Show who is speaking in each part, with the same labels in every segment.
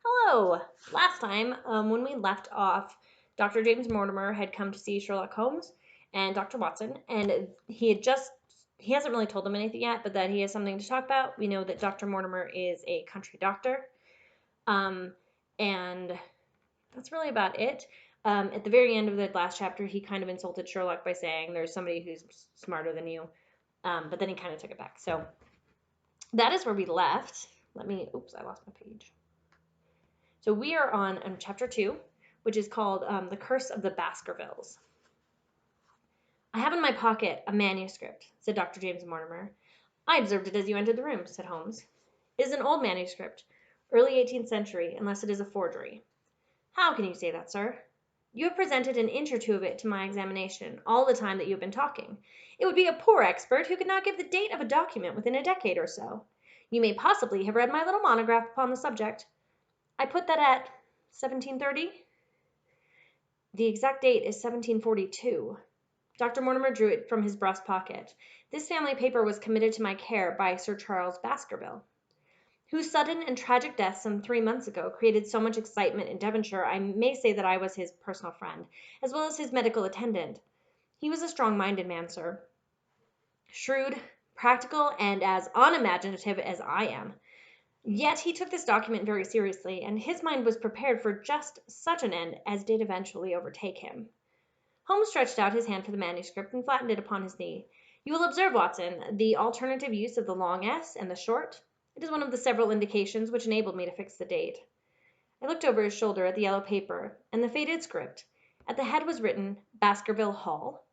Speaker 1: Hello! Last time, when we left off, Dr. James Mortimer had come to see Sherlock Holmes and Dr. Watson, and he hasn't really told them anything yet, but that he has something to talk about. We know that Dr. Mortimer is a country doctor, um, and that's really about it. At the very end of the last chapter, he kind of insulted Sherlock by saying there's somebody who's smarter than you, but then he kind of took it back. So that is where we left. Oops, I lost my page. So we are on chapter 2, which is called The Curse of the Baskervilles. I have in my pocket a manuscript, said Dr. James Mortimer. I observed it as you entered the room, said Holmes. It is an old manuscript, early 18th century, unless it is a forgery. How can you say that, sir? You have presented an inch or two of it to my examination all the time that you have been talking. It would be a poor expert who could not give the date of a document within a decade or so. You may possibly have read my little monograph upon the subject. I put that at 1730. The exact date is 1742. Dr. Mortimer drew it from his breast pocket. This family paper was committed to my care by Sir Charles Baskerville, whose sudden and tragic death some 3 months ago created so much excitement in Devonshire. I may say that I was his personal friend, as well as his medical attendant. He was a strong-minded man, sir. Shrewd, practical, and as unimaginative as I am. Yet he took this document very seriously, and his mind was prepared for just such an end as did eventually overtake him. Holmes stretched out his hand for the manuscript and flattened it upon his knee. You will observe, Watson, the alternative use of the long S and the short. It is one of the several indications which enabled me to fix the date. I looked over his shoulder at the yellow paper and the faded script. At the head was written Baskerville Hall,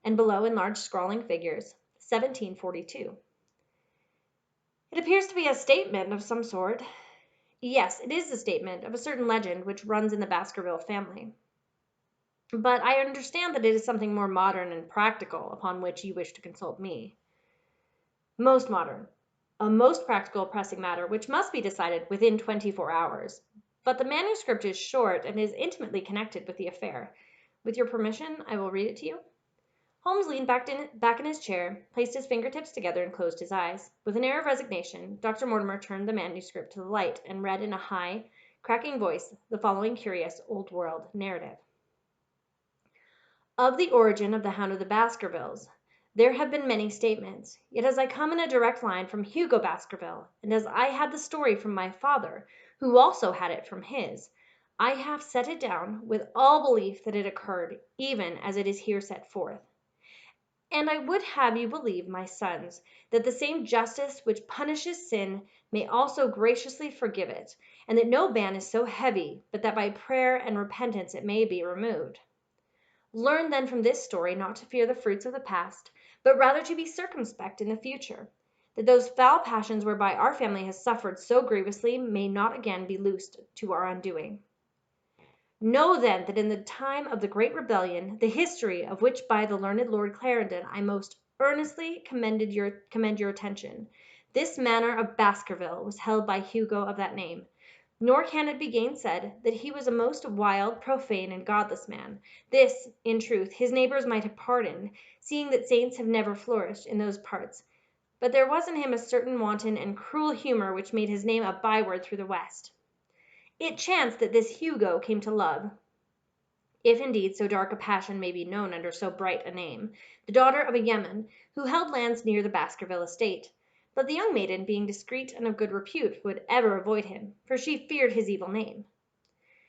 Speaker 1: and below in large scrawling figures, 1742. It appears to be a statement of some sort. Yes, it is a statement of a certain legend which runs in the Baskerville family. But I understand that it is something more modern and practical upon which you wish to consult me. Most modern. A most practical pressing matter which must be decided within 24 hours. But the manuscript is short and is intimately connected with the affair. With your permission, I will read it to you. Holmes leaned back in his chair, placed his fingertips together, and closed his eyes. With an air of resignation, Dr. Mortimer turned the manuscript to the light and read in a high, cracking voice the following curious old-world narrative. Of the origin of the Hound of the Baskervilles, there have been many statements, yet as I come in a direct line from Hugo Baskerville, and as I had the story from my father, who also had it from his, I have set it down with all belief that it occurred, even as it is here set forth. And I would have you believe, my sons, that the same justice which punishes sin may also graciously forgive it, and that no ban is so heavy but that by prayer and repentance it may be removed. Learn then from this story not to fear the fruits of the past, but rather to be circumspect in the future, that those foul passions whereby our family has suffered so grievously may not again be loosed to our undoing. Know then that in the time of the great rebellion, the history of which by the learned Lord Clarendon I most earnestly commend your attention, this manor of Baskerville was held by Hugo of that name. Nor can it be gainsaid that he was a most wild, profane, and godless man. This, in truth, his neighbours might have pardoned, seeing that saints have never flourished in those parts. But there was in him a certain wanton and cruel humour which made his name a byword through the West. It chanced that this Hugo came to love, if indeed so dark a passion may be known under so bright a name, the daughter of a yeoman who held lands near the Baskerville estate. But the young maiden, being discreet and of good repute, would ever avoid him, for she feared his evil name.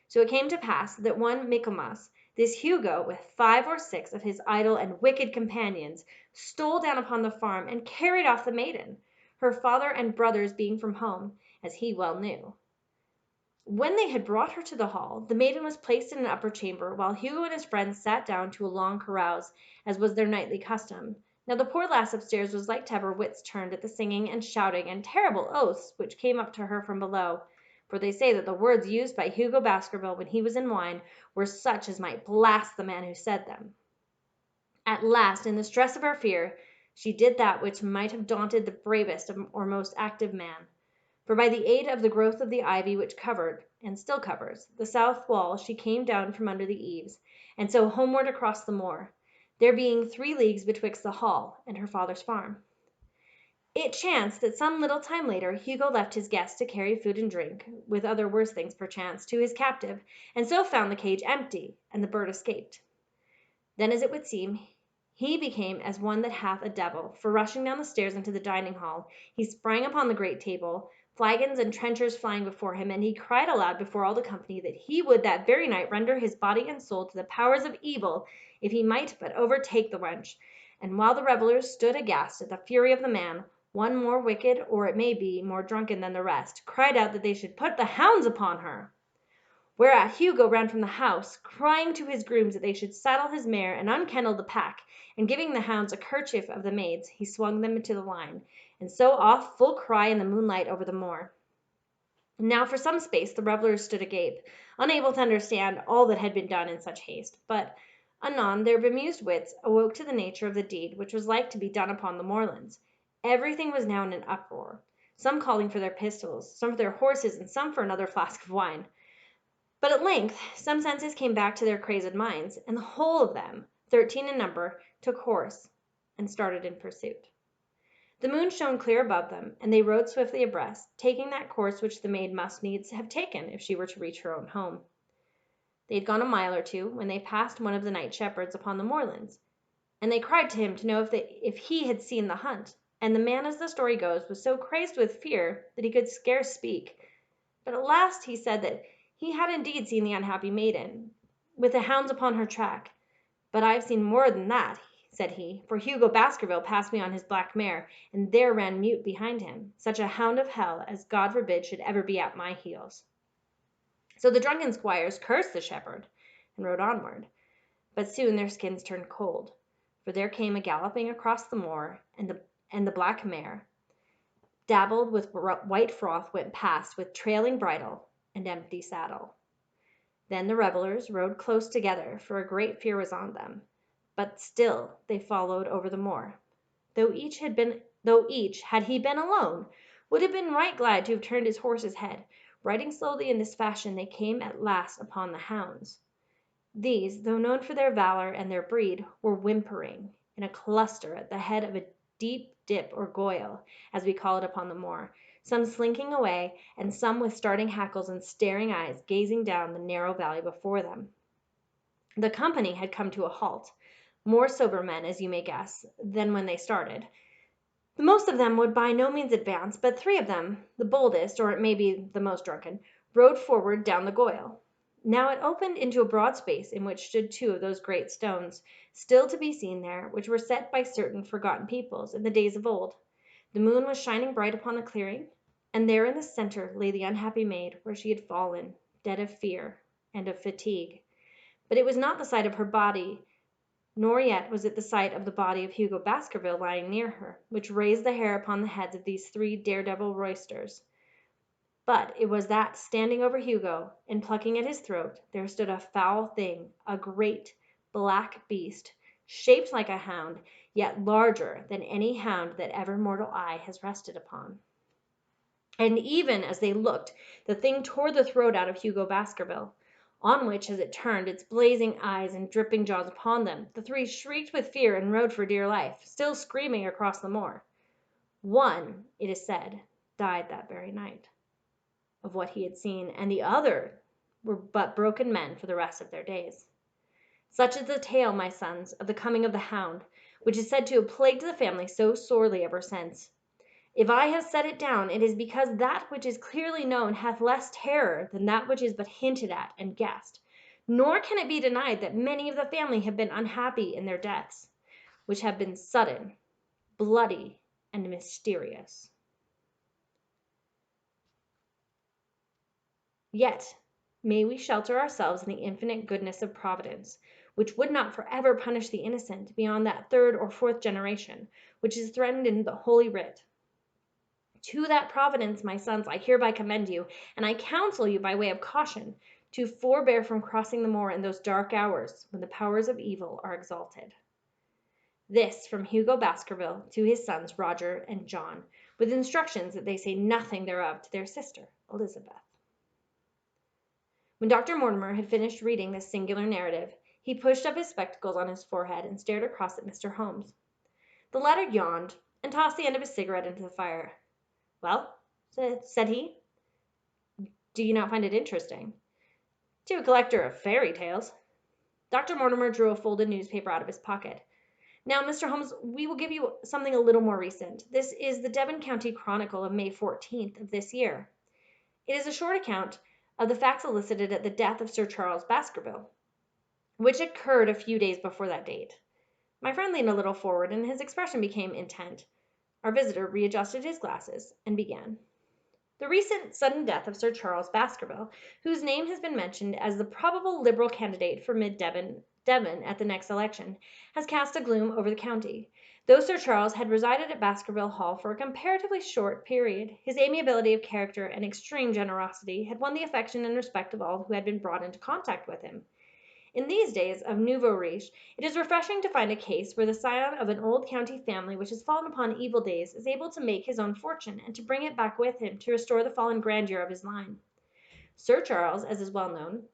Speaker 1: So it came to pass that one Michaelmas, this Hugo, with 5 or 6 of his idle and wicked companions, stole down upon the farm and carried off the maiden, her father and brothers being from home, as he well knew. When they had brought her to the hall, the maiden was placed in an upper chamber, while Hugo and his friends sat down to a long carouse, as was their nightly custom. Now the poor lass upstairs was like to have her wits turned at the singing and shouting and terrible oaths which came up to her from below, for they say that the words used by Hugo Baskerville when he was in wine were such as might blast the man who said them. At last, in the stress of her fear, she did that which might have daunted the bravest or most active man. For by the aid of the growth of the ivy which covered, and still covers, the south wall, she came down from under the eaves, and so homeward across the moor, there being 3 leagues betwixt the hall and her father's farm. It chanced that some little time later Hugo left his guest to carry food and drink, with other worse things perchance, to his captive, and so found the cage empty, and the bird escaped. Then, as it would seem, he became as one that hath a devil, for rushing down the stairs into the dining hall, he sprang upon the great table, flagons and trenchers flying before him, and he cried aloud before all the company that he would that very night render his body and soul to the powers of evil, if he might but overtake the wench. And while the revellers stood aghast at the fury of the man, one more wicked, or it may be more drunken than the rest, cried out that they should put the hounds upon her. Whereat Hugo ran from the house, crying to his grooms that they should saddle his mare and unkennel the pack, and giving the hounds a kerchief of the maid's, he swung them into the line, and so off full cry in the moonlight over the moor. Now for some space the revellers stood agape, unable to understand all that had been done in such haste, but anon their bemused wits awoke to the nature of the deed which was like to be done upon the moorlands. Everything was now in an uproar, some calling for their pistols, some for their horses, and some for another flask of wine. But at length some senses came back to their crazed minds, and the whole of them, 13 in number, took horse and started in pursuit. The moon shone clear above them, and they rode swiftly abreast, taking that course which the maid must needs have taken if she were to reach her own home. They had gone a mile or two when they passed one of the night shepherds upon the moorlands, and they cried to him to know if he had seen the hunt, and the man, as the story goes, was so crazed with fear that he could scarce speak. But at last he said that he had indeed seen the unhappy maiden, with the hounds upon her track. But I have seen more than that, said he, for Hugo Baskerville passed me on his black mare, and there ran Mute behind him, such a hound of hell as God forbid should ever be at my heels. So the drunken squires cursed the shepherd, and rode onward. But soon their skins turned cold, for there came a galloping across the moor, and the black mare, dabbled with white froth, went past with trailing bridle and empty saddle. Then the revellers rode close together, for a great fear was on them, but still they followed over the moor. Though each, had he been alone, would have been right glad to have turned his horse's head. Riding slowly in this fashion, they came at last upon the hounds. These, though known for their valor and their breed, were whimpering in a cluster at the head of a deep dip or goyle, as we call it upon the moor, some slinking away, and some with starting hackles and staring eyes gazing down the narrow valley before them. The company had come to a halt, more sober men, as you may guess, than when they started. The most of them would by no means advance, but 3 of them, the boldest, or it may be the most drunken, rode forward down the goyle. Now it opened into a broad space in which stood 2 of those great stones, still to be seen there, which were set by certain forgotten peoples in the days of old. The moon was shining bright upon the clearing, and there in the center lay the unhappy maid where she had fallen, dead of fear and of fatigue. But it was not the sight of her body, nor yet was it the sight of the body of Hugo Baskerville lying near her, which raised the hair upon the heads of these 3 daredevil roysters. But it was that, standing over Hugo, and plucking at his throat, there stood a foul thing, a great black beast, shaped like a hound, yet larger than any hound that ever mortal eye has rested upon. And even as they looked, the thing tore the throat out of Hugo Baskerville, on which, as it turned its blazing eyes and dripping jaws upon them, the 3 shrieked with fear and rode for dear life, still screaming across the moor. One, it is said, died that very night of what he had seen, and the other were but broken men for the rest of their days. Such is the tale, my sons, of the coming of the hound, which is said to have plagued the family so sorely ever since. If I have set it down, it is because that which is clearly known hath less terror than that which is but hinted at and guessed. Nor can it be denied that many of the family have been unhappy in their deaths, which have been sudden, bloody, and mysterious. Yet may we shelter ourselves in the infinite goodness of Providence, which would not forever punish the innocent beyond that 3rd or 4th generation, which is threatened in the Holy Writ. To that Providence, my sons, I hereby commend you, and I counsel you by way of caution to forbear from crossing the moor in those dark hours when the powers of evil are exalted. This from Hugo Baskerville to his sons Roger and John, with instructions that they say nothing thereof to their sister Elizabeth. When Dr. Mortimer had finished reading this singular narrative, he pushed up his spectacles on his forehead and stared across at Mr. Holmes. The latter yawned, and tossed the end of his cigarette into the fire. "Well," said he, "do you not find it interesting?" "To a collector of fairy tales." Dr. Mortimer drew a folded newspaper out of his pocket. "Now, Mr. Holmes, we will give you something a little more recent. This is the Devon County Chronicle of May 14th of this year. It is a short account of the facts elicited at the death of Sir Charles Baskerville, which occurred a few days before that date." My friend leaned a little forward, and his expression became intent. Our visitor readjusted his glasses and began. "The recent sudden death of Sir Charles Baskerville, whose name has been mentioned as the probable Liberal candidate for Devon at the next election, has cast a gloom over the county. Though Sir Charles had resided at Baskerville Hall for a comparatively short period, his amiability of character and extreme generosity had won the affection and respect of all who had been brought into contact with him. In these days of nouveau riche, it is refreshing to find a case where the scion of an old county family which has fallen upon evil days is able to make his own fortune and to bring it back with him to restore the fallen grandeur of his line. Sir Charles, as is well known,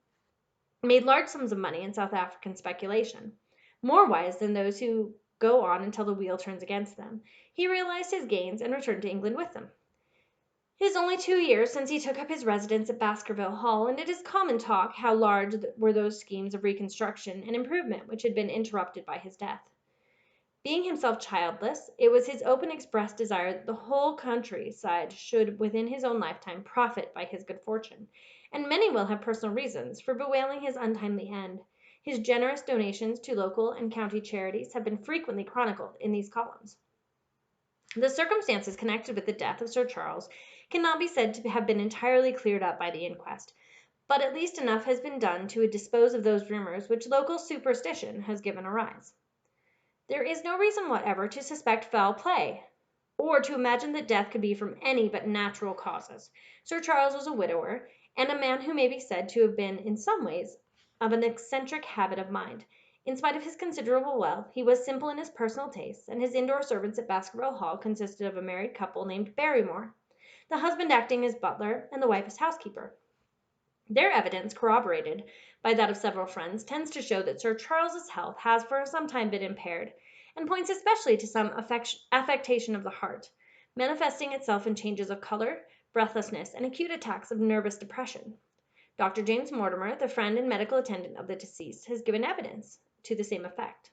Speaker 1: made large sums of money in South African speculation. More wise than those who go on until the wheel turns against them, he realized his gains and returned to England with them. It is only 2 years since he took up his residence at Baskerville Hall, and it is common talk how large were those schemes of reconstruction and improvement which had been interrupted by his death. Being himself childless, it was his open expressed desire that the whole countryside should within his own lifetime profit by his good fortune, and many will have personal reasons for bewailing his untimely end. His generous donations to local and county charities have been frequently chronicled in these columns. The circumstances connected with the death of Sir Charles cannot be said to have been entirely cleared up by the inquest, but at least enough has been done to dispose of those rumors which local superstition has given rise. There is no reason whatever to suspect foul play, or to imagine that death could be from any but natural causes. Sir Charles was a widower, and a man who may be said to have been, in some ways, of an eccentric habit of mind. In spite of his considerable wealth, he was simple in his personal tastes, and his indoor servants at Baskerville Hall consisted of a married couple named Barrymore, the husband acting as butler and the wife as housekeeper. Their evidence, corroborated by that of several friends, tends to show that Sir Charles's health has for some time been impaired, and points especially to some affectation of the heart, manifesting itself in changes of color, breathlessness, and acute attacks of nervous depression. Dr. James Mortimer, the friend and medical attendant of the deceased, has given evidence to the same effect.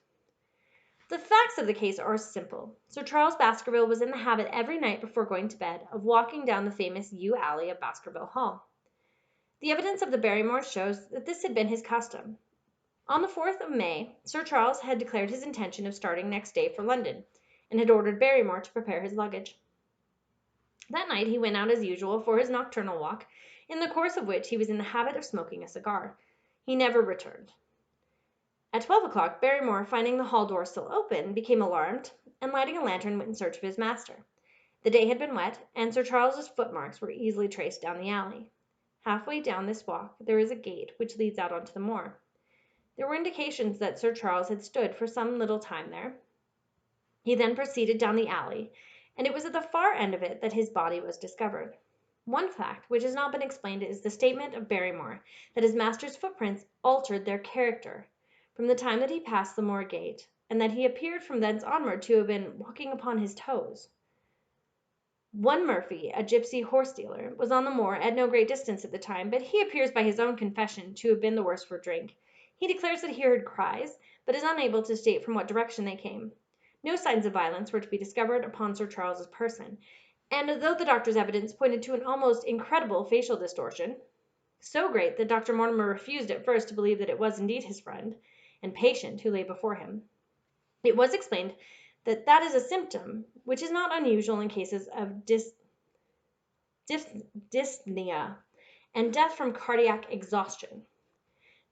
Speaker 1: The facts of the case are simple. Sir Charles Baskerville was in the habit every night before going to bed of walking down the famous yew alley of Baskerville Hall. The evidence of the Barrymores shows that this had been his custom. On the 4th of May, Sir Charles had declared his intention of starting next day for London, and had ordered Barrymore to prepare his luggage. That night he went out as usual for his nocturnal walk, in the course of which he was in the habit of smoking a cigar. He never returned. At 12 o'clock, Barrymore, finding the hall door still open, became alarmed, and lighting a lantern went in search of his master. The day had been wet, and Sir Charles's footmarks were easily traced down the alley. Halfway down this walk there is a gate which leads out onto the moor. There were indications that Sir Charles had stood for some little time there. He then proceeded down the alley, and it was at the far end of it that his body was discovered. One fact which has not been explained is the statement of Barrymore that his master's footprints altered their character from the time that he passed the moor gate, and that he appeared from thence onward to have been walking upon his toes. One Murphy, a gipsy horse-dealer, was on the moor at no great distance at the time, but he appears by his own confession to have been the worse for drink. He declares that he heard cries, but is unable to state from what direction they came. No signs of violence were to be discovered upon Sir Charles's person, and though the doctor's evidence pointed to an almost incredible facial distortion, so great that Dr. Mortimer refused at first to believe that it was indeed his friend and patient who lay before him, it was explained that that is a symptom which is not unusual in cases of dyspnea and death from cardiac exhaustion.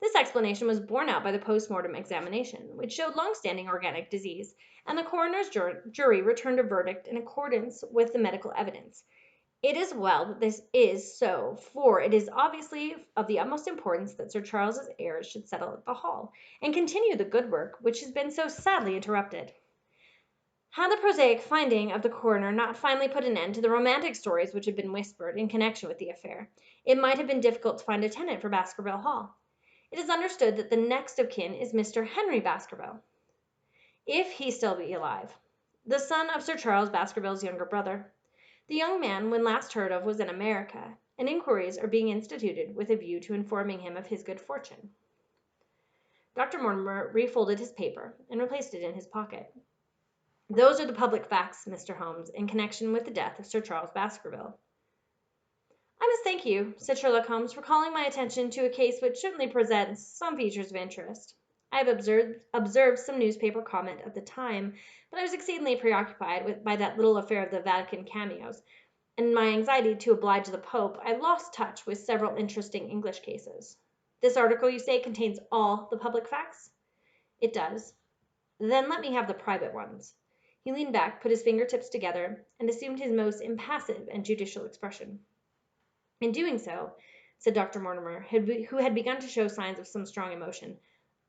Speaker 1: This explanation was borne out by the post-mortem examination, which showed long-standing organic disease, and the coroner's jury returned a verdict in accordance with the medical evidence. It is well that this is so, for it is obviously of the utmost importance that Sir Charles's heirs should settle at the Hall, and continue the good work which has been so sadly interrupted. Had the prosaic finding of the coroner not finally put an end to the romantic stories which had been whispered in connection with the affair, it might have been difficult to find a tenant for Baskerville Hall. It is understood that the next of kin is Mr. Henry Baskerville, if he still be alive. the son of Sir Charles Baskerville's younger brother. The young man, when last heard of, was in America, and inquiries are being instituted with a view to informing him of his good fortune. Dr. Mortimer refolded his paper and replaced it in his pocket. Those are the public facts, Mr. Holmes, in connection with the death of Sir Charles Baskerville. I must thank you, said Sherlock Holmes, for calling my attention to a case which certainly presents some features of interest. I have observed some newspaper comment at the time, but I was exceedingly preoccupied by that little affair of the Vatican cameos, and in my anxiety to oblige the Pope, I lost touch with several interesting English cases. This article, you say, contains all the public facts? It does. Then let me have the private ones. He leaned back, put his fingertips together, and assumed his most impassive and judicial expression. In doing so, said Dr. Mortimer, who had begun to show signs of some strong emotion,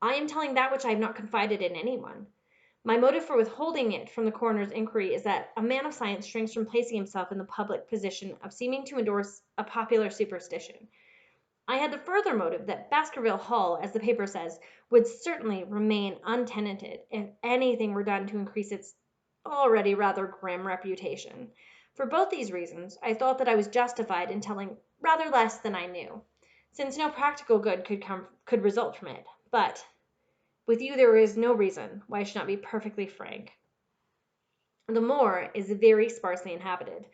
Speaker 1: I am telling that which I have not confided in anyone. My motive for withholding it from the coroner's inquiry is that a man of science shrinks from placing himself in the public position of seeming to endorse a popular superstition. I had the further motive that Baskerville Hall, as the paper says, would certainly remain untenanted if anything were done to increase its already rather grim reputation. For both these reasons, I thought that I was justified in telling rather less than I knew, since no practical good could result from it. But with you there is no reason why I should not be perfectly frank. The moor is very sparsely inhabited,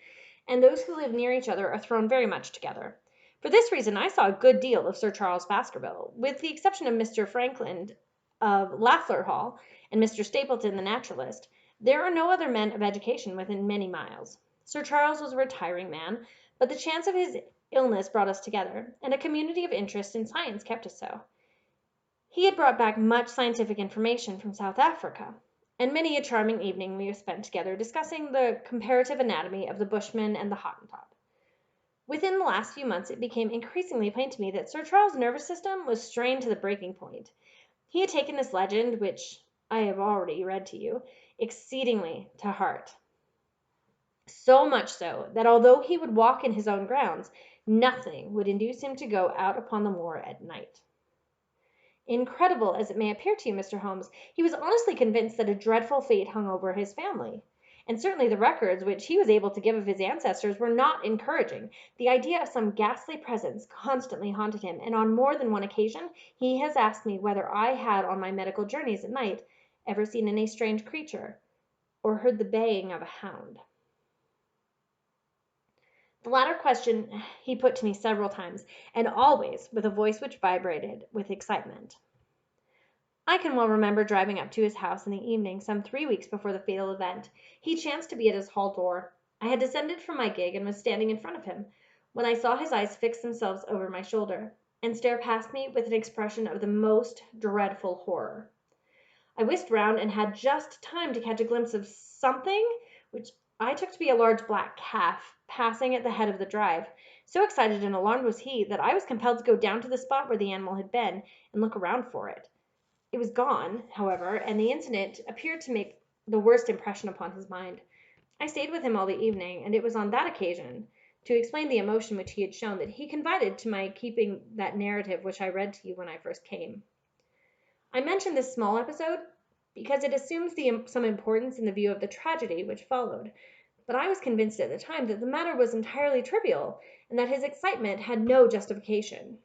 Speaker 1: and those who live near each other are thrown very much together. For this reason I saw a good deal of Sir Charles Baskerville, with the exception of Mr. Frankland of Lafleur Hall and Mr. Stapleton the naturalist. There are no other men of education within many miles. Sir Charles was a retiring man, but the chance of his illness brought us together, and a community of interest in science kept us so. He had brought back much scientific information from South Africa, and many a charming evening we have spent together discussing the comparative anatomy of the Bushman and the Hottentot. Within the last few months it became increasingly plain to me that Sir Charles' nervous system was strained to the breaking point. He had taken this legend, which I have already read to you, exceedingly to heart. So much so that although he would walk in his own grounds, nothing would induce him to go out upon the moor at night. Incredible as it may appear to you, Mr. Holmes, he was honestly convinced that a dreadful fate hung over his family. And certainly the records which he was able to give of his ancestors were not encouraging. The idea of some ghastly presence constantly haunted him, and on more than one occasion he has asked me whether I had on my medical journeys at night ever seen any strange creature, or heard the baying of a hound. The latter question he put to me several times, and always with a voice which vibrated with excitement. I can well remember driving up to his house in the evening, some 3 weeks before the fatal event. He chanced to be at his hall door. I had descended from my gig and was standing in front of him, when I saw his eyes fix themselves over my shoulder, and stare past me with an expression of the most dreadful horror. I whisked round and had just time to catch a glimpse of something which I took to be a large black calf passing at the head of the drive. So excited and alarmed was he that I was compelled to go down to the spot where the animal had been and look around for it. It was gone, however, and the incident appeared to make the worst impression upon his mind. I stayed with him all the evening, and it was on that occasion, to explain the emotion which he had shown, that he confided to my keeping that narrative which I read to you when I first came. I mention this small episode because it assumes some importance in the view of the tragedy which followed, but I was convinced at the time that the matter was entirely trivial, and that his excitement had no justification.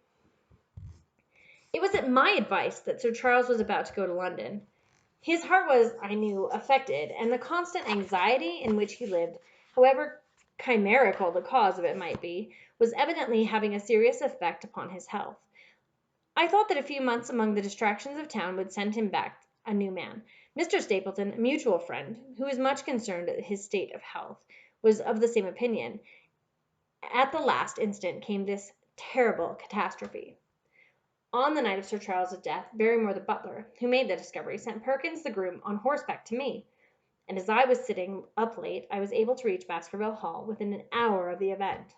Speaker 1: It was at my advice that Sir Charles was about to go to London. His heart was, I knew, affected, and the constant anxiety in which he lived, however chimerical the cause of it might be, was evidently having a serious effect upon his health. I thought that a few months among the distractions of town would send him back a new man. Mr. Stapleton, a mutual friend, who was much concerned at his state of health, was of the same opinion. At the last instant came this terrible catastrophe. On the night of Sir Charles's death, Barrymore the butler, who made the discovery, sent Perkins the groom on horseback to me, and as I was sitting up late, I was able to reach Baskerville Hall within an hour of the event.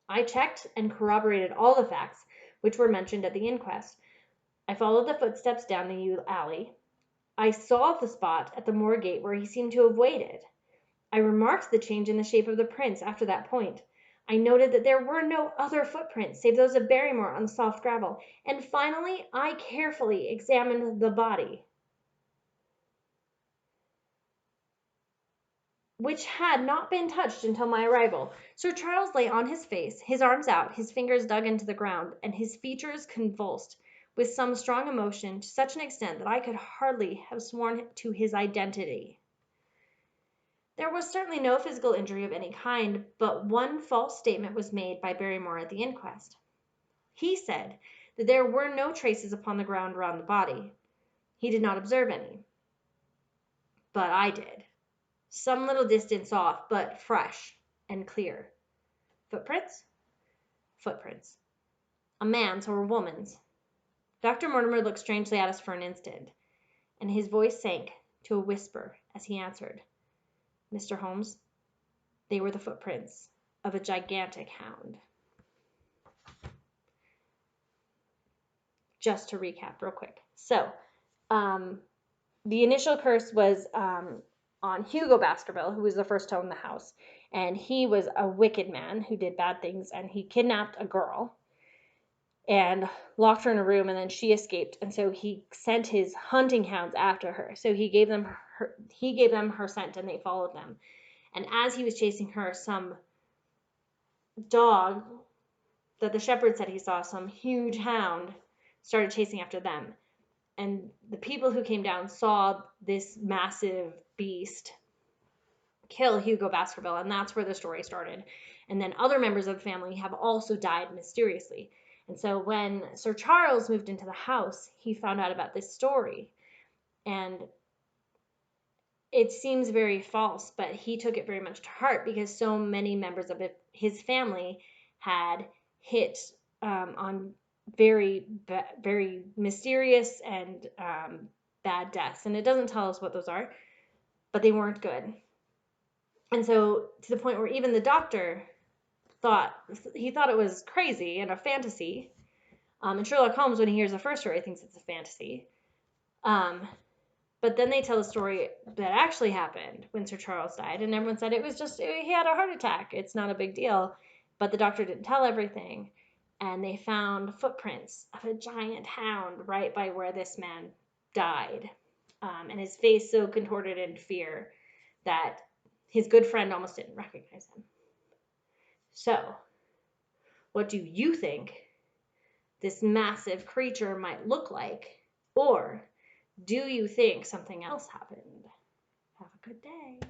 Speaker 1: I checked and corroborated all the facts which were mentioned at the inquest. I followed the footsteps down the yew alley. I saw the spot at the moor gate where he seemed to have waited. I remarked the change in the shape of the prints after that point. I noted that there were no other footprints save those of Barrymore on the soft gravel, and finally I carefully examined the body. which had not been touched until my arrival. Sir Charles lay on his face, his arms out, his fingers dug into the ground, and his features convulsed with some strong emotion to such an extent that I could hardly have sworn to his identity. There was certainly no physical injury of any kind, but one false statement was made by Barrymore at the inquest. He said that there were no traces upon the ground around the body. He did not observe any. But I did. Some little distance off, but fresh and clear. Footprints? Footprints. A man's or a woman's. Dr. Mortimer looked strangely at us for an instant, and his voice sank to a whisper as he answered, Mr. Holmes, they were the footprints of a gigantic hound. Just to recap real quick. So, the initial curse was on Hugo Baskerville, who was the first to own the house. And he was a wicked man who did bad things, and he kidnapped a girl and locked her in a room, and then she escaped. And so he sent his hunting hounds after her. So he gave them her scent, and they followed them. And as he was chasing her, some dog that the shepherd said he saw, some huge hound, started chasing after them. And the people who came down saw this massive beast kill Hugo Baskerville, and that's where the story started. And then other members of the family have also died mysteriously. And so when Sir Charles moved into the house, he found out about this story. And it seems very false, but he took it very much to heart because so many members of his family had hit on very, very mysterious and bad deaths. And it doesn't tell us what those are, but they weren't good. And so to the point where even the doctor thought it was crazy and a fantasy. And Sherlock Holmes, when he hears the first story, thinks it's a fantasy. But then they tell the story that actually happened when Sir Charles died, and everyone said it was just, he had a heart attack. It's not a big deal. But the doctor didn't tell everything. And they found footprints of a giant hound right by where this man died. And his face so contorted in fear that his good friend almost didn't recognize him. So, what do you think this massive creature might look like? Or do you think something else happened? Have a good day.